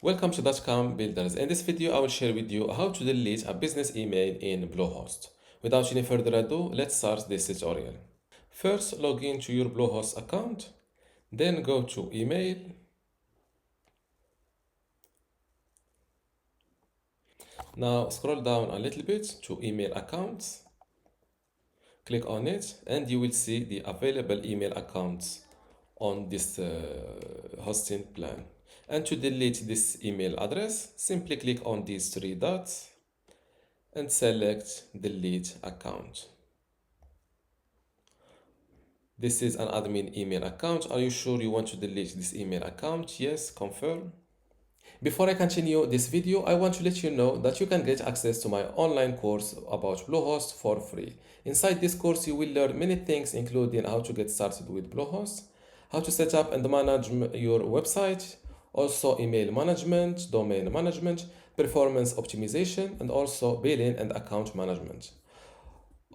Welcome to dotcom.builders. In this video, I will share with you how to delete a business email in Bluehost. Without any further ado, let's start this tutorial. First, log in to your Bluehost account, then go to email. Now scroll down a little bit to email accounts. Click on it and you will see the available email accounts on this hosting plan. And to delete this email address, simply click on these three dots and select delete account. This is an admin email account. Are you sure you want to delete this email account? Yes, confirm. Before I continue this video, I want to let you know that you can get access to my online course about Bluehost for free. Inside this course, you will learn many things, including how to get started with Bluehost, how to set up and manage your website, also email management, domain management, performance optimization, and also billing and account management.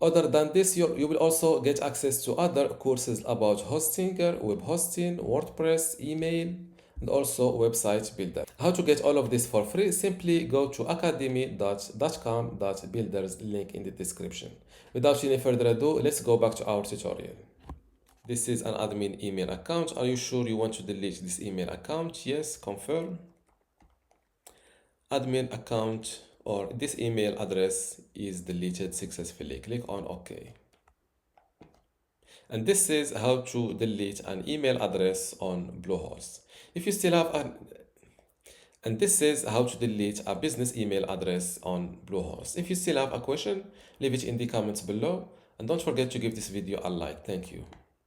Other than this, you will also get access to other courses about hosting, web hosting, WordPress, email, and also website builder. How to get all of this for free? Simply go to academy.dotcom.builders, link in the description. Without any further ado, let's go back to our tutorial. This is an admin email account. Are you sure you want to delete this email account? Yes, confirm. Admin account or this email address is deleted successfully. Click on OK. And this is how to delete an email address on Bluehost. If you still have and this is how to delete a business email address on Bluehost. If you still have a question, leave it in the comments below and don't forget to give this video a like. Thank you.